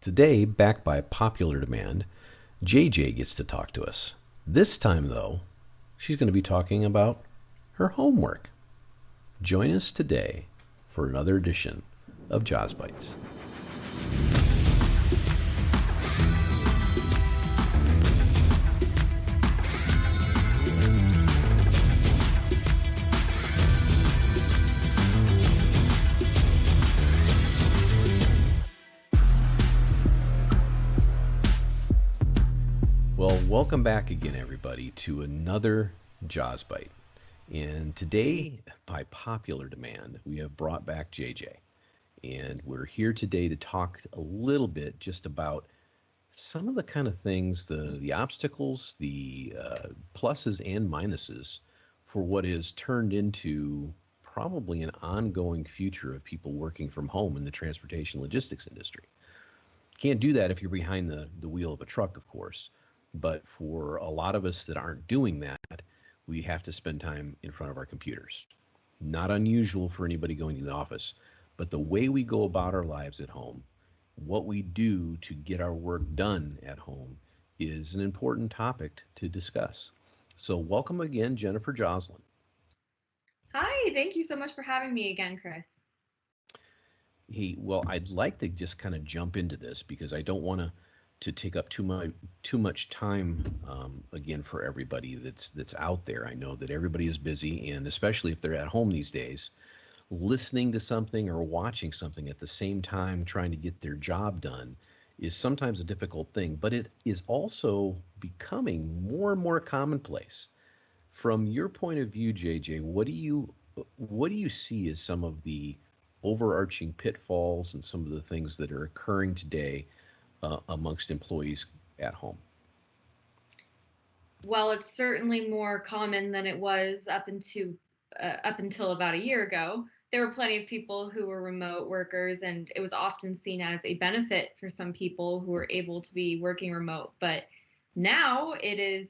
Today, backed by popular demand, JJ gets to talk to us. This time, though, she's going to be talking about her homework. Join us today for another edition of JOZ Bytes. Well, welcome back again, everybody, to another JOZ Byte. And today, by popular demand, we have brought back JJ. And we're here today to talk a little bit just about some of the kind of things, the obstacles, the pluses and minuses for what is turned into probably an ongoing future of people working from home in the transportation logistics industry. Can't do that if you're behind the wheel of a truck, of course. But for a lot of us that aren't doing that, we have to spend time in front of our computers. Not unusual for anybody going to the office, but the way we go about our lives at home, what we do to get our work done at home, is an important topic to discuss. So welcome again, Jennifer Joslin. Hi, thank you so much for having me again, Chris. Hey, well, I'd like to just kind of jump into this because I don't want to take up too much time again for everybody that's out there. I know that everybody is busy, and especially if they're at home these days, listening to something or watching something at the same time trying to get their job done is sometimes a difficult thing, but it is also becoming more and more commonplace. From your point of view, JJ, what do you see as some of the overarching pitfalls and some of the things that are occurring today amongst employees at home? Well, it's certainly more common than it was up until about a year ago. There were plenty of people who were remote workers, and it was often seen as a benefit for some people who were able to be working remote. But now it is,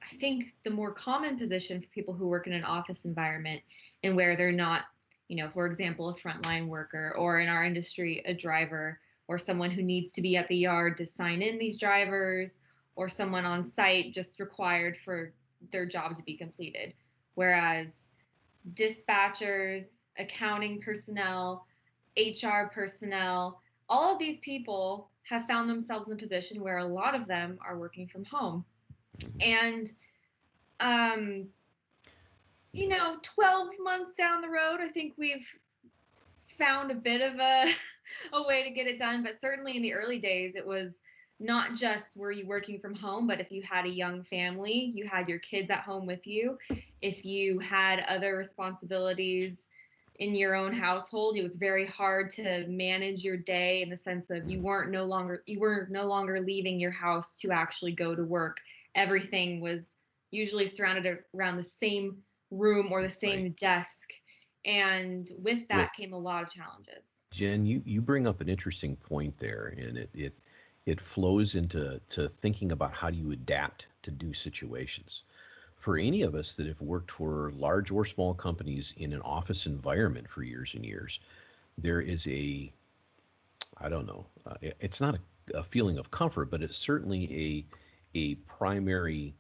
I think, the more common position for people who work in an office environment and where they're not, for example, a frontline worker, or in our industry, a driver, or someone who needs to be at the yard to sign in these drivers, or someone on site just required for their job to be completed. Whereas dispatchers, accounting personnel, HR personnel, all of these people have found themselves in a position where a lot of them are working from home. Mhm. And, um, 12 months down the road, I think we've found a bit of a way to get it done. But certainly in the early days, it was not just were you working from home, but if you had a young family, you had your kids at home with you. If you had other responsibilities in your own household, it was very hard to manage your day in the sense of you were no longer leaving your house to actually go to work. Everything was usually surrounded around the same room or the Right. same desk, and with Well, that came a lot of challenges. Jen, you bring up an interesting point there, and it flows into thinking about how do you adapt to new situations. For any of us that have worked for large or small companies in an office environment for years and years, there is I don't know, it's not a feeling of comfort, but it's certainly a primary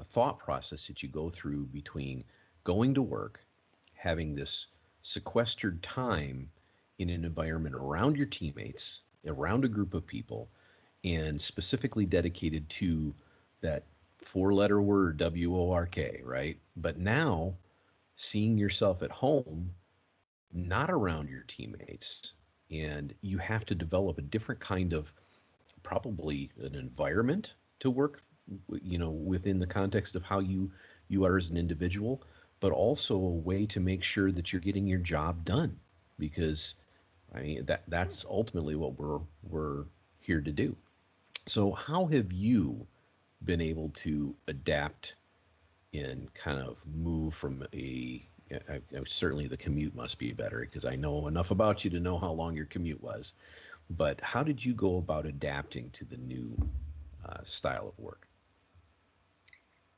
thought process that you go through between going to work, having this sequestered time in an environment around your teammates, around a group of people, and specifically dedicated to that four-letter word WORK, right? But now seeing yourself at home, not around your teammates, and you have to develop a different kind of, probably an environment to work, within the context of how you are as an individual, but also a way to make sure that you're getting your job done, because I mean that's ultimately what we're here to do. So how have you been able to adapt and kind of move from certainly the commute must be better because I know enough about you to know how long your commute was, but how did you go about adapting to the new style of work?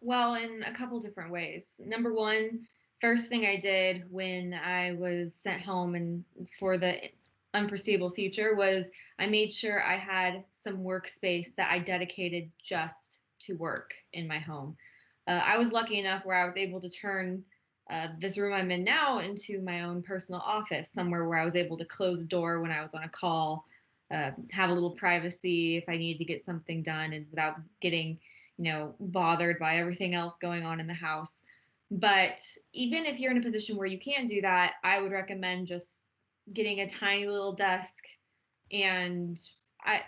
Well, in a couple different ways. Number one, first thing I did when I was sent home and for the unforeseeable future was I made sure I had some workspace that I dedicated just to work in my home. I was lucky enough where I was able to turn this room I'm in now into my own personal office, somewhere where I was able to close the door when I was on a call, have a little privacy if I needed to get something done, and without getting, bothered by everything else going on in the house. But even if you're in a position where you can do that, I would recommend just getting a tiny little desk and I,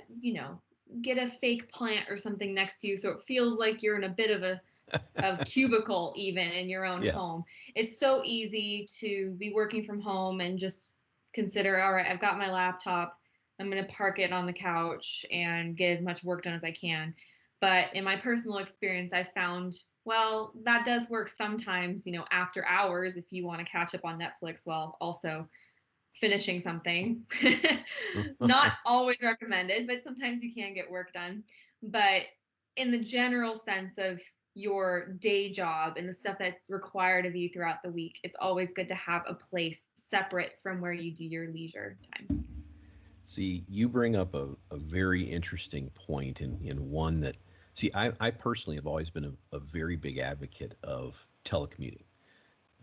get a fake plant or something next to you so it feels like you're in a bit of a cubicle even in your own Yeah. home. It's so easy to be working from home and just consider, all right, I've got my laptop. I'm going to park it on the couch and get as much work done as I can. But in my personal experience, I found, well, that does work sometimes, after hours if you want to catch up on Netflix while also finishing something. Not always recommended, but sometimes you can get work done. But in the general sense of your day job and the stuff that's required of you throughout the week, it's always good to have a place separate from where you do your leisure time. See, you bring up a very interesting point, in one that, see, I personally have always been a very big advocate of telecommuting.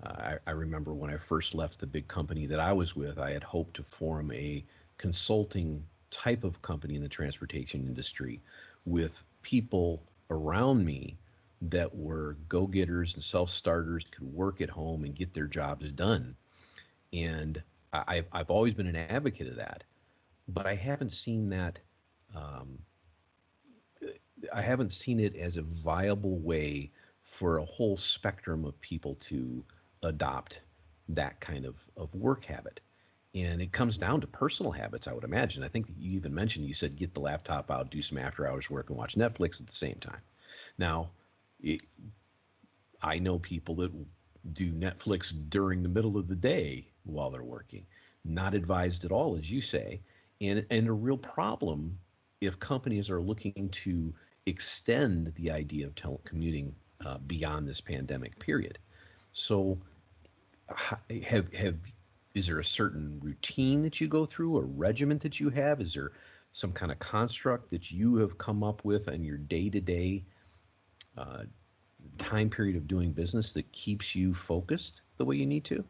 I remember when I first left the big company that I was with, I had hoped to form a consulting type of company in the transportation industry with people around me that were go-getters and self-starters, could work at home and get their jobs done. And I've always been an advocate of that, but um, I haven't seen it as a viable way for a whole spectrum of people to adopt that kind of work habit. And it comes down to personal habits, I would imagine. I think you even mentioned, you said get the laptop out, do some after hours work, and watch Netflix at the same time. Now, it, I know people that do Netflix during the middle of the day while they're working. Not advised at all, as you say, and a real problem if companies are looking to extend the idea of telecommuting beyond this pandemic period. So, have is there a certain routine that you go through, a regiment that you have? Is there some kind of construct that you have come up with in your day-to-day time period of doing business that keeps you focused the way you need to?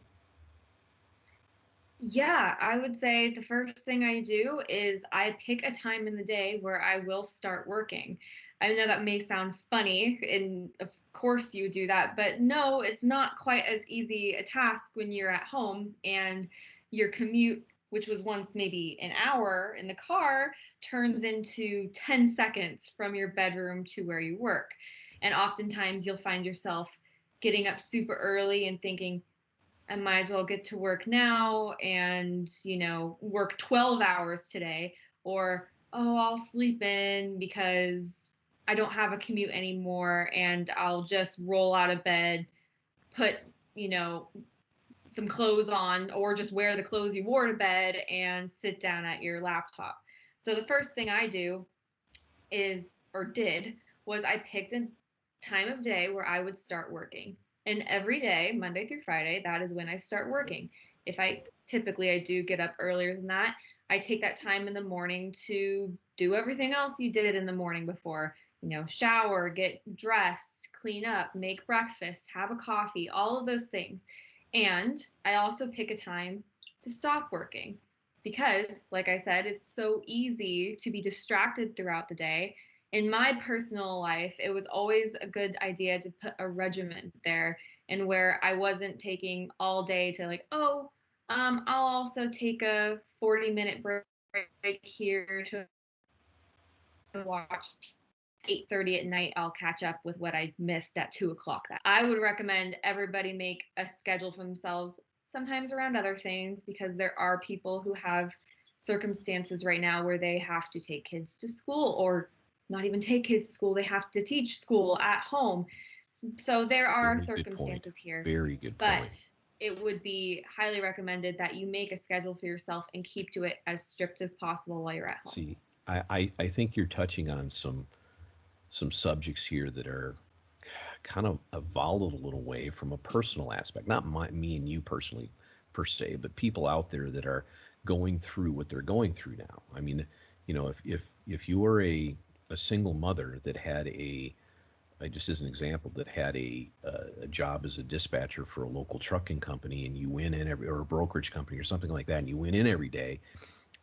Yeah, I would say the first thing I do is I pick a time in the day where I will start working. I know that may sound funny, and of course you do that, but no, it's not quite as easy a task when you're at home and your commute, which was once maybe an hour in the car, turns into 10 seconds from your bedroom to where you work. And oftentimes you'll find yourself getting up super early and thinking, I might as well get to work now and, work 12 hours today. Or, oh, I'll sleep in because I don't have a commute anymore and I'll just roll out of bed, put, you know, some clothes on, or just wear the clothes you wore to bed and sit down at your laptop. So the first thing I do is, or did, was I picked a time of day where I would start working. And every day, Monday through Friday, that is when I start working. If I typically I do get up earlier than that, I take that time in the morning to do everything else you did in the morning before, shower, get dressed, clean up, make breakfast, have a coffee, all of those things. And I also pick a time to stop working because, like I said, it's so easy to be distracted throughout the day. In my personal life, it was always a good idea to put a regiment there, and where I wasn't taking all day to like, oh, I'll also take a 40-minute break here to watch 8:30 at night. I'll catch up with what I missed at 2 o'clock. That I would recommend everybody make a schedule for themselves, sometimes around other things, because there are people who have circumstances right now where they have to take kids to school, or not even take kids to school, they have to teach school at home. So there are Very good point. circumstances here, Very good but point. it would be highly recommended that you make a schedule for yourself and keep to it as strict as possible while you're at home. See, I think you're touching on some subjects here that are kind of a volatile in a way from a personal aspect. Not me and you personally per se, but people out there that are going through what they're going through now. I mean, if you were a single mother that had just as an example, that had a job as a dispatcher for a local trucking company, and you went in or a brokerage company or something like that, and you went in every day,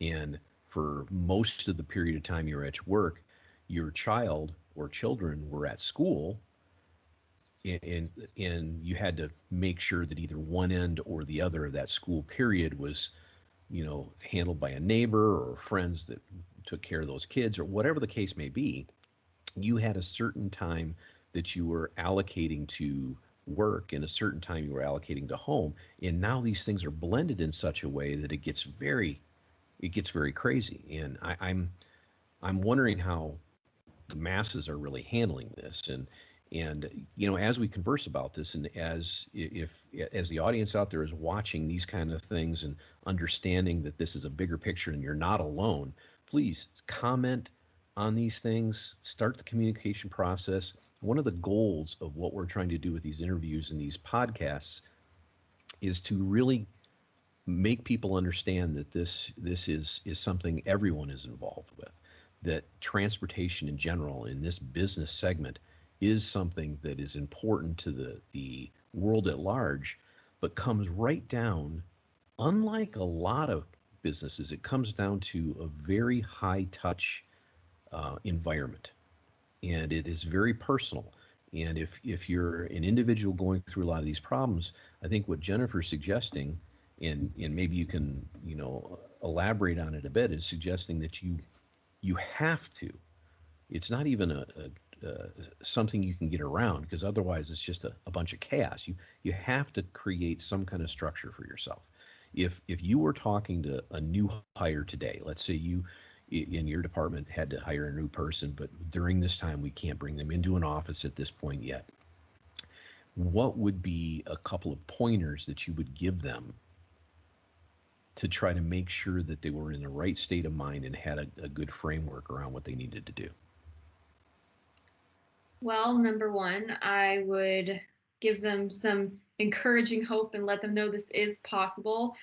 and for most of the period of time you were at work, your child or children were at school, and you had to make sure that either one end or the other of that school period was, handled by a neighbor or friends that took care of those kids or whatever the case may be. You had a certain time that you were allocating to work and a certain time you were allocating to home. And now these things are blended in such a way that it gets very crazy. And I'm wondering how the masses are really handling this. And as we converse about this, and as the audience out there is watching these kind of things and understanding that this is a bigger picture and you're not alone, please comment on these things, start the communication process. One of the goals of what we're trying to do with these interviews and these podcasts is to really make people understand that this is something everyone is involved with, that transportation in general in this business segment is something that is important to the world at large, but comes right down, unlike a lot of businesses, it comes down to a very high touch environment, and it is very personal. And if you're an individual going through a lot of these problems, I think what Jennifer's suggesting, and maybe you can elaborate on it a bit, is suggesting that you have to. It's not even a something you can get around, because otherwise it's just a bunch of chaos. You have to create some kind of structure for yourself. If you were talking to a new hire today, let's say you in your department had to hire a new person, but during this time we can't bring them into an office at this point yet, what would be a couple of pointers that you would give them to try to make sure that they were in the right state of mind and had a good framework around what they needed to do? Well, number one, I would give them some encouraging hope and let them know this is possible.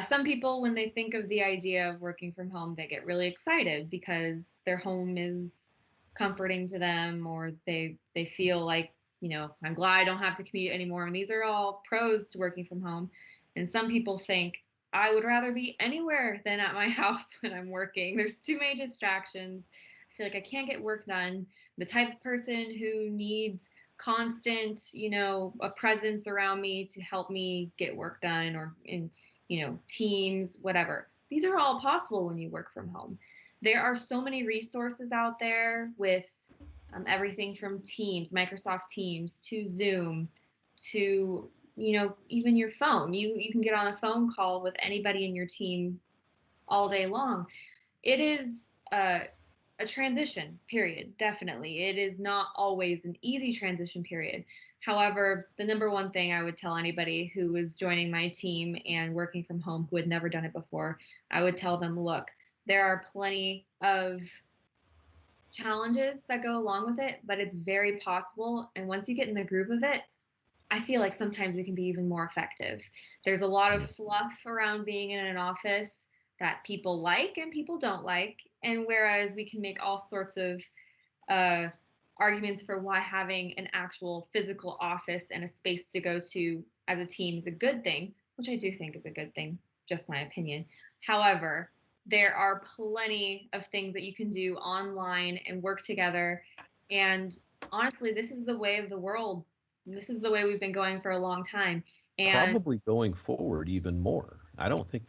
Some people, when they think of the idea of working from home, they get really excited because their home is comforting to them, or they feel like, I'm glad I don't have to commute anymore. And these are all pros to working from home. And some people think, I would rather be anywhere than at my house when I'm working. There's too many distractions. I feel like I can't get work done. The type of person who needs constant, a presence around me to help me get work done, or in teams, whatever. These are all possible when you work from home. There are so many resources out there with everything from Teams, Microsoft Teams, to Zoom, to even your phone. You can get on a phone call with anybody in your team all day long. It is a transition period, definitely. It is not always an easy transition period. However, the number one thing I would tell anybody who is joining my team and working from home who had never done it before, I would tell them, look, there are plenty of challenges that go along with it, but it's very possible. And once you get in the groove of it, I feel like sometimes it can be even more effective. There's a lot of fluff around being in an office that people like and people don't like. And whereas we can make all sorts of arguments for why having an actual physical office and a space to go to as a team is a good thing, which I do think is a good thing, just my opinion. However, there are plenty of things that you can do online and work together. And honestly, this is the way of the world. This is the way we've been going for a long time. And Probably going forward even more. I don't think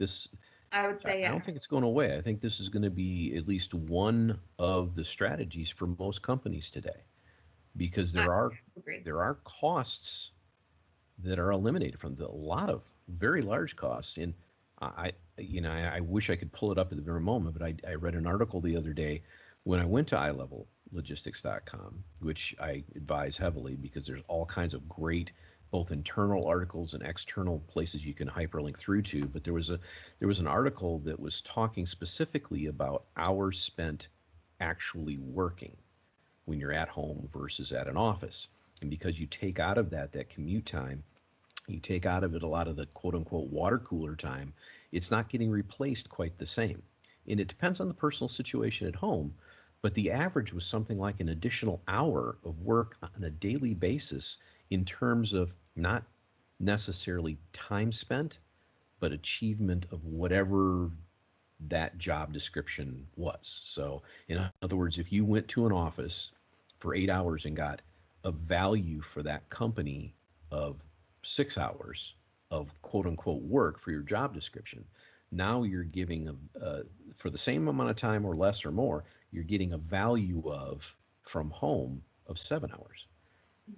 I would say yes. it's going away. I think this is going to be at least one of the strategies for most companies today, because I there agree. are costs that are eliminated from a lot of very large costs. And I wish I could pull it up at the very moment, but I read an article the other day when I went to iLevelLogistics.com, which I advise heavily because there's all kinds of great both internal articles and external places you can hyperlink through to. But there was an article that was talking specifically about hours spent actually working when you're at home versus at an office. And because you take out of that commute time, you take out of it a lot of the quote unquote water cooler time, It's not getting replaced quite the same. And it depends on the personal situation at home, but the average was something like an additional hour of work on a daily basis in terms of not necessarily time spent, but achievement of whatever that job description was. So, in other words, if you went to an office for 8 hours and got a value for that company of 6 hours of quote unquote work for your job description, now you're giving for the same amount of time or less or more, you're getting a value of from home of 7 hours.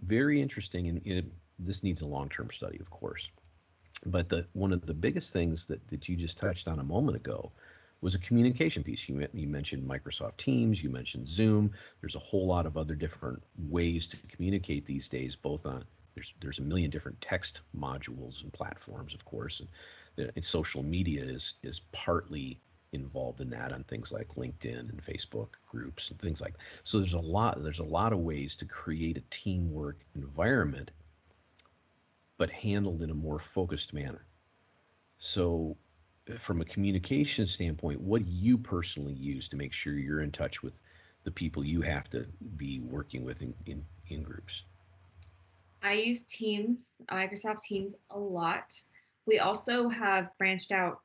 Very interesting. And this needs a long-term study, of course. But one of the biggest things that you just touched on a moment ago was a communication piece. You mentioned Microsoft Teams, you mentioned Zoom. There's a whole lot of other different ways to communicate these days, both on, there's a million different text modules and platforms, of course, and social media is partly involved in that on things like LinkedIn and Facebook groups and things like that. So there's a lot of ways to create a teamwork environment, but handled in a more focused manner. So from a communication standpoint, what do you personally use to make sure you're in touch with the people you have to be working with in groups? I use Teams, Microsoft Teams, a lot. We also have branched out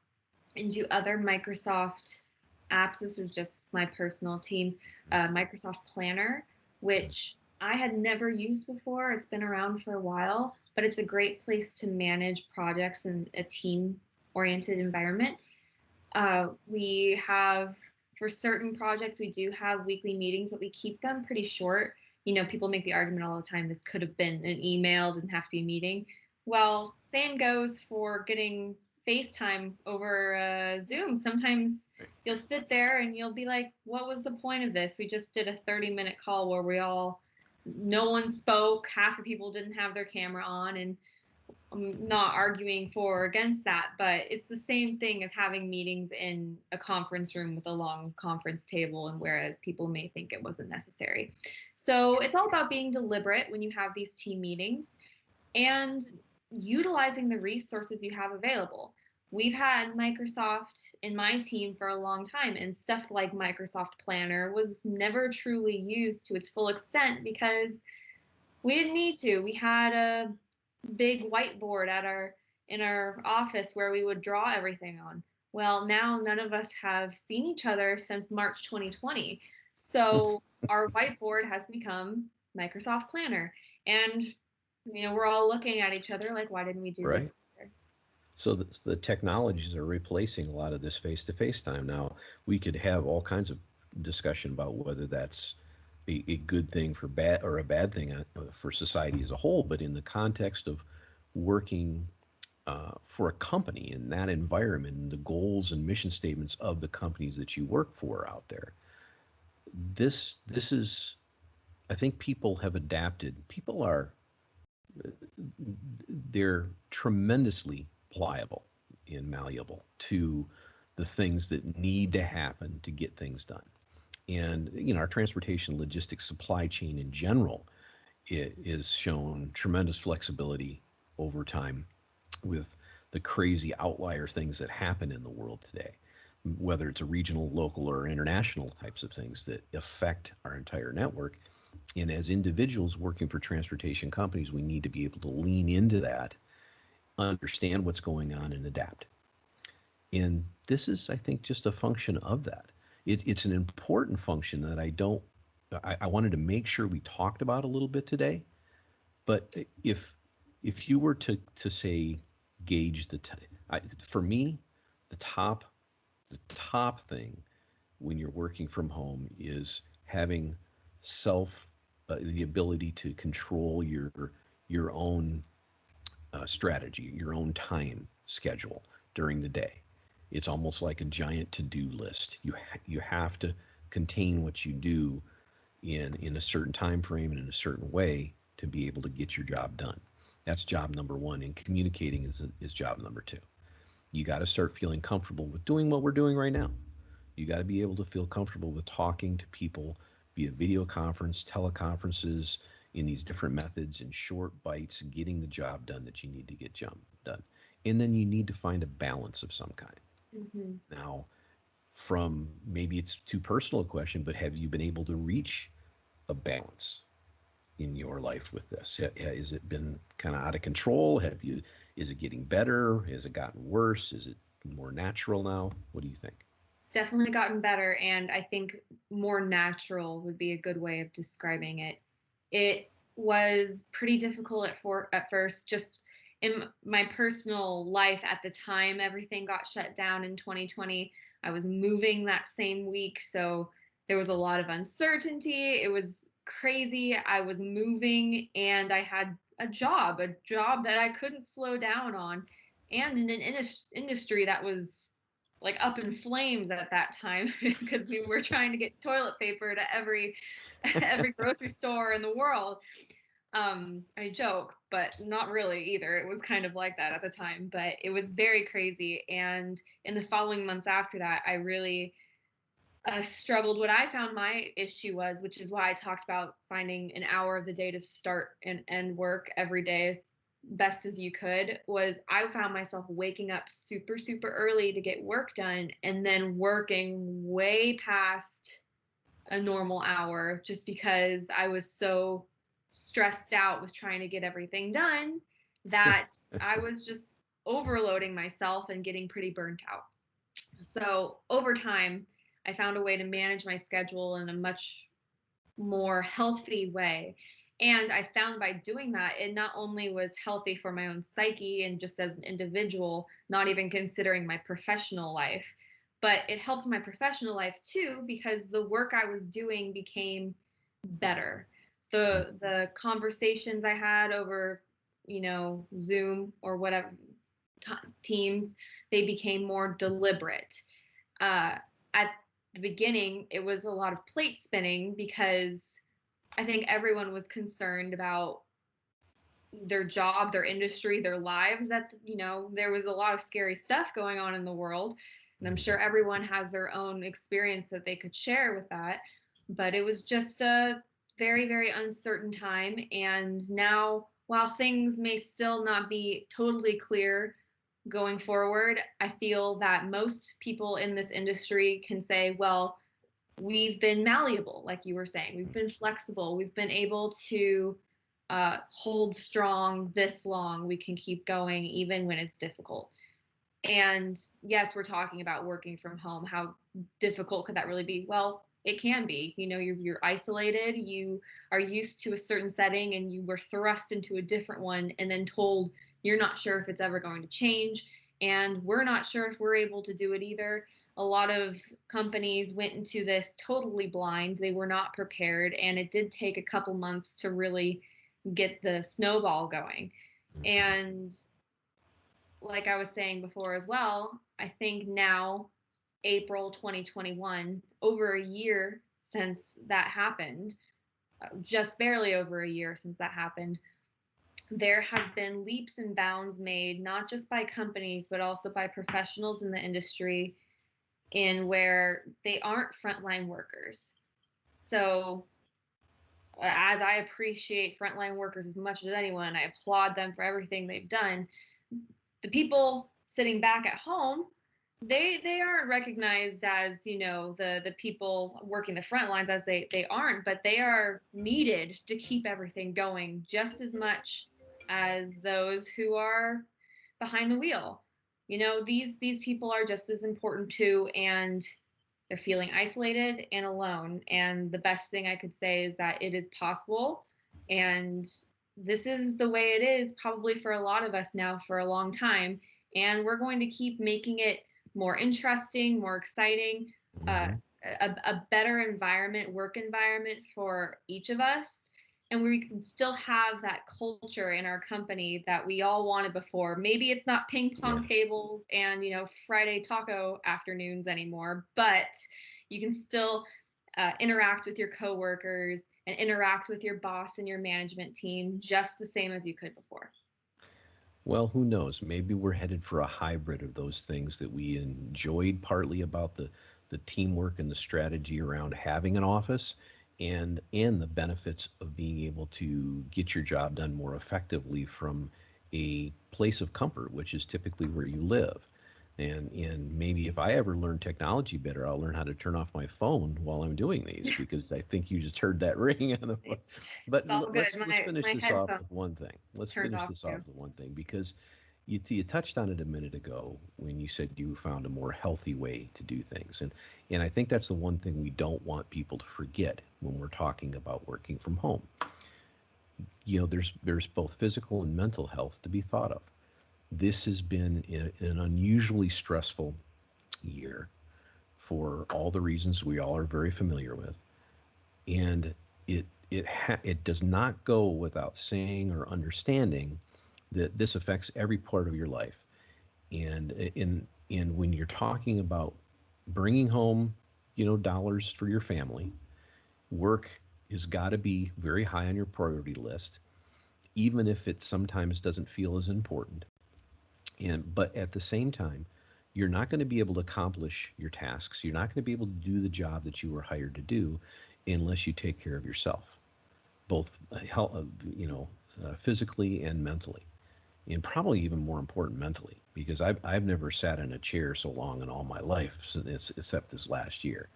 into other Microsoft apps. This is just my personal Teams, Microsoft Planner, which I had never used before. It's been around for a while, but it's a great place to manage projects in a team-oriented environment. We have, for certain projects, we do have weekly meetings, but we keep them pretty short. You know, people make the argument all the time, this could have been an email, didn't have to be a meeting. Well, same goes for getting FaceTime over Zoom. Sometimes you'll sit there and you'll be like, what was the point of this? We just did a 30-minute call where no one spoke, half the people didn't have their camera on, and I'm not arguing for or against that, but it's the same thing as having meetings in a conference room with a long conference table, and whereas people may think it wasn't necessary. So it's all about being deliberate when you have these team meetings and utilizing the resources you have available. We've had Microsoft in my team for a long time, and stuff like Microsoft Planner was never truly used to its full extent because we didn't need to. We had a big whiteboard in our office where we would draw everything on. Well, now none of us have seen each other since March 2020. So our whiteboard has become Microsoft Planner. And we're all looking at each other like, why didn't we do this? So the technologies are replacing a lot of this face-to-face time. Now, we could have all kinds of discussion about whether that's a good thing for bad or a bad thing for society as a whole, but in the context of working for a company in that environment and the goals and mission statements of the companies that you work for out there, this is, I think people have adapted. They're tremendously pliable and malleable to the things that need to happen to get things done. And our transportation logistics supply chain in general is shown tremendous flexibility over time with the crazy outlier things that happen in the world today, whether it's a regional, local, or international types of things that affect our entire network. And as individuals working for transportation companies, we need to be able to lean into that, understand what's going on, and adapt. And this is, I think, just a function of that. It's an important function that I wanted to make sure we talked about a little bit today. But if you were to say gauge for me, the top thing when you're working from home is having the ability to control your own strategy, your own time schedule during the day. It's almost like a giant to-do list. You have to contain what you do in a certain time frame and in a certain way to be able to get your job done. That's job number one, and communicating is job number two. You got to start feeling comfortable with doing what we're doing right now. You got to be able to feel comfortable with talking to people via video conference, teleconferences, in these different methods, in short bites, getting the job done that you need to get done. And then you need to find a balance of some kind. Mm-hmm. Now, from maybe it's too personal a question, but have you been able to reach a balance in your life with this? Has it been kind of out of control? Is it getting better? Has it gotten worse? Is it more natural now? What do you think? It's definitely gotten better, and I think more natural would be a good way of describing it. It was pretty difficult at first, just in my personal life at the time. Everything got shut down in 2020. I was moving that same week, so there was a lot of uncertainty. It was crazy. I was moving, and I had a job that I couldn't slow down on, and in an industry that was like up in flames at that time because we were trying to get toilet paper to every grocery store in the world. I joke, but not really either. It was kind of like that at the time, but it was very crazy. And in the following months after that, I really struggled. What I found my issue was, which is why I talked about finding an hour of the day to start and end work every day as best as you could, was I found myself waking up super, super early to get work done and then working way past a normal hour just because I was so stressed out with trying to get everything done that I was just overloading myself and getting pretty burnt out. So over time, I found a way to manage my schedule in a much more healthy way. And I found by doing that, it not only was healthy for my own psyche and just as an individual, not even considering my professional life, but it helped my professional life too, because the work I was doing became better. The conversations I had over, Zoom or whatever Teams, they became more deliberate. At the beginning, it was a lot of plate spinning because I think everyone was concerned about their job, their industry, their lives. That, there was a lot of scary stuff going on in the world. And I'm sure everyone has their own experience that they could share with that. But it was just a very, very uncertain time. And now, while things may still not be totally clear going forward, I feel that most people in this industry can say, well, we've been malleable, like you were saying. We've been flexible. We've been able to hold strong this long. We can keep going even when it's difficult. And yes, we're talking about working from home. How difficult could that really be? Well, it can be. You're isolated. You are used to a certain setting, and you were thrust into a different one, and then told you're not sure if it's ever going to change. And we're not sure if we're able to do it either. A lot of companies went into this totally blind. They were not prepared, and it did take a couple months to really get the snowball going. And like I was saying before as well, I think now, April 2021, over a year since that happened, just barely over a year since that happened, there has been leaps and bounds made, not just by companies, but also by professionals in the industry, in where they aren't frontline workers. So, as I appreciate frontline workers as much as anyone, I applaud them for everything they've done. The people sitting back at home, they aren't recognized as, the people working the front lines, as they aren't, but they are needed to keep everything going just as much as those who are behind the wheel. These people are just as important too, and they're feeling isolated and alone. And the best thing I could say is that it is possible, and this is the way it is probably for a lot of us now for a long time, and we're going to keep making it more interesting, more exciting, a better work environment for each of us. And we can still have that culture in our company that we all wanted before. Maybe it's not ping pong tables and, Friday taco afternoons anymore, but you can still interact with your coworkers and interact with your boss and your management team just the same as you could before. Well, who knows? Maybe we're headed for a hybrid of those things that we enjoyed, partly about the teamwork and the strategy around having an office, and the benefits of being able to get your job done more effectively from a place of comfort, which is typically where you live. And maybe if I ever learn technology better, I'll learn how to turn off my phone while I'm doing these, because I think you just heard that ring. But It's all good. let's finish My this off headphones with one thing. Let's turned finish off this too. off with one thing, because you touched on it a minute ago when you said you found a more healthy way to do things. And I think that's the one thing we don't want people to forget when we're talking about working from home. There's both physical and mental health to be thought of. This has been an unusually stressful year for all the reasons we all are very familiar with, and it does not go without saying or understanding that this affects every part of your life. And when you're talking about bringing home, dollars for your family, work has got to be very high on your priority list, even if it sometimes doesn't feel as important. But at the same time, you're not going to be able to accomplish your tasks. You're not going to be able to do the job that you were hired to do unless you take care of yourself, both health, physically and mentally, and probably even more important mentally, because I've never sat in a chair so long in all my life, except this last year.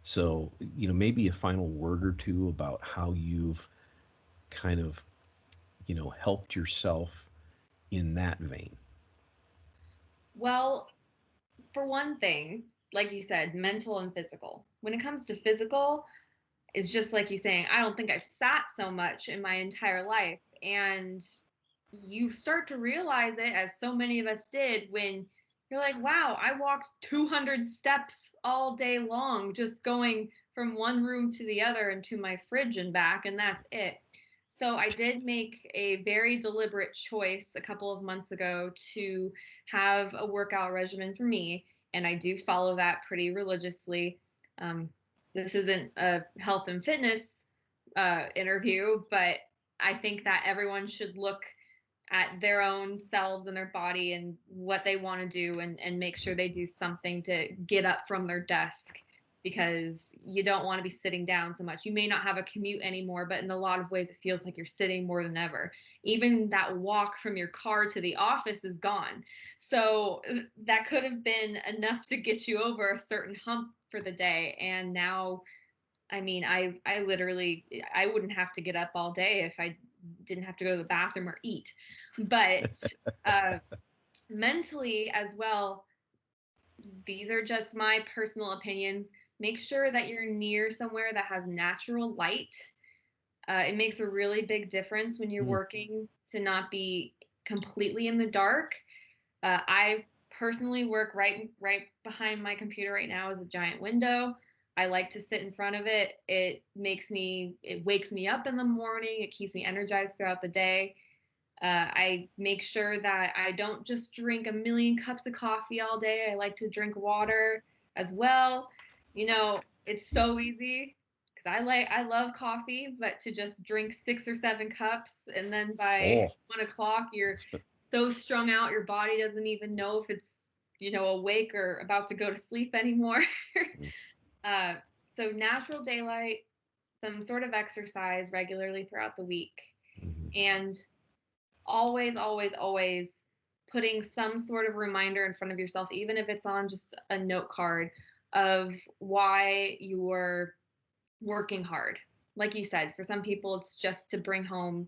So, maybe a final word or two about how you've kind of, helped yourself in that vein. Well, for one thing, like you said, mental and physical. When it comes to physical, it's just like you saying, I don't think I've sat so much in my entire life. And you start to realize it, as so many of us did, when you're like, wow, I walked 200 steps all day long, just going from one room to the other and to my fridge and back, and that's it. So I did make a very deliberate choice a couple of months ago to have a workout regimen for me, and I do follow that pretty religiously. This isn't a health and fitness interview, but I think that everyone should look at their own selves and their body and what they want to do, and make sure they do something to get up from their desk, because you don't want to be sitting down so much. You may not have a commute anymore, but in a lot of ways it feels like you're sitting more than ever. Even that walk from your car to the office is gone. So that could have been enough to get you over a certain hump for the day. And now, I mean, I literally, I wouldn't have to get up all day if I didn't have to go to the bathroom or eat. But uh, mentally as well, these are just my personal opinions. Make sure that you're near somewhere that has natural light. It makes a really big difference when you're Mm. working to not be completely in the dark. I personally work right behind my computer right now is a giant window. I like to sit in front of it. It wakes me up in the morning. It keeps me energized throughout the day. I make sure that I don't just drink a million cups of coffee all day. I like to drink water as well. It's so easy because I love coffee, but to just drink 6 or 7 cups and then by Oh, 1 o'clock you're it's been, so strung out your body doesn't even know if it's awake or about to go to sleep anymore. mm, uh, so natural daylight, some sort of exercise regularly throughout the week, mhm. and always, always, always putting some sort of reminder in front of yourself, even if it's on just a note card, of why you're working hard. Like you said, for some people, it's just to bring home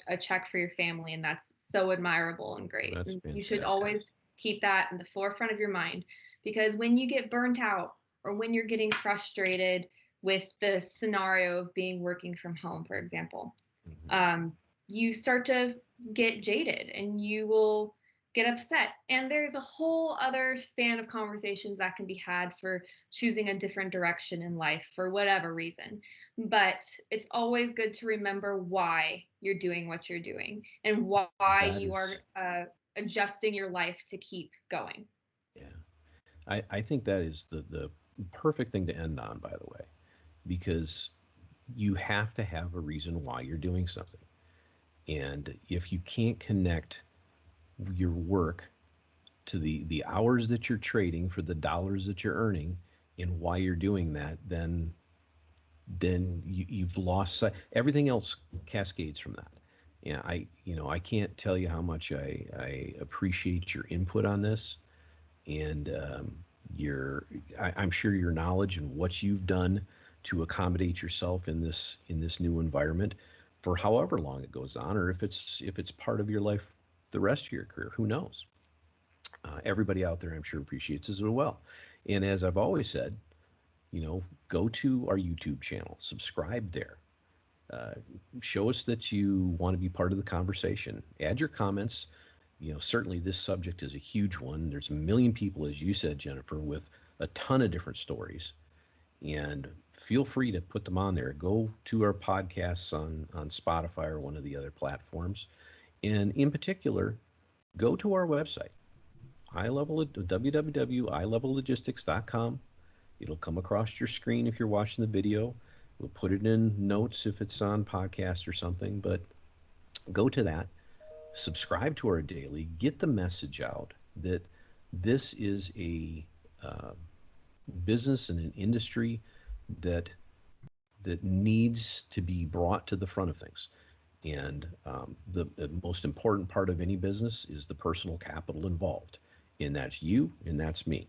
a check for your family, and that's so admirable and great. That's And you should fantastic. always keep that in the forefront of your mind, because when you get burnt out or when you're getting frustrated with the scenario of being working from home, for example, Mhm. um, you start to get jaded and you will get upset. And there's a whole other span of conversations that can be had for choosing a different direction in life for whatever reason. But it's always good to remember why you're doing what you're doing and why That you are is, adjusting your life to keep going. yeah. I think that is the perfect thing to end on, by the way, because you have to have a reason why you're doing something. And if you can't connect your work to the hours that you're trading for the dollars that you're earning and why you're doing that, then you've lost sight. Everything else cascades from that. Yeah, I can't tell you how much I appreciate your input on this, and I'm sure your knowledge and what you've done to accommodate yourself in this new environment for however long it goes on, or if it's part of your life the rest of your career, who knows? Everybody out there, I'm sure, appreciates this as well. And as I've always said, go to our YouTube channel, subscribe there. Uh, Show us that you want to be part of the conversation. Add your comments. Certainly this subject is a huge one. There's a million people, as you said, Jennifer, with a ton of different stories. And feel free to put them on there. Go to our podcasts on Spotify or one of the other platforms. And in particular, go to our website, www.ilevellogistics.com. It'll come across your screen if you're watching the video. We'll put it in notes if it's on podcast or something, but go to that, subscribe to our daily, get the message out that this is a business and an industry that needs to be brought to the front of things. And the most important part of any business is the personal capital involved, and that's you and that's me.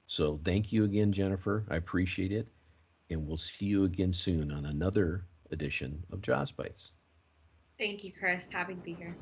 So thank you again, Jennifer. I appreciate it. And we'll see you again soon on another edition of JOZ Bytes. Thank you, Chris. Happy to be here.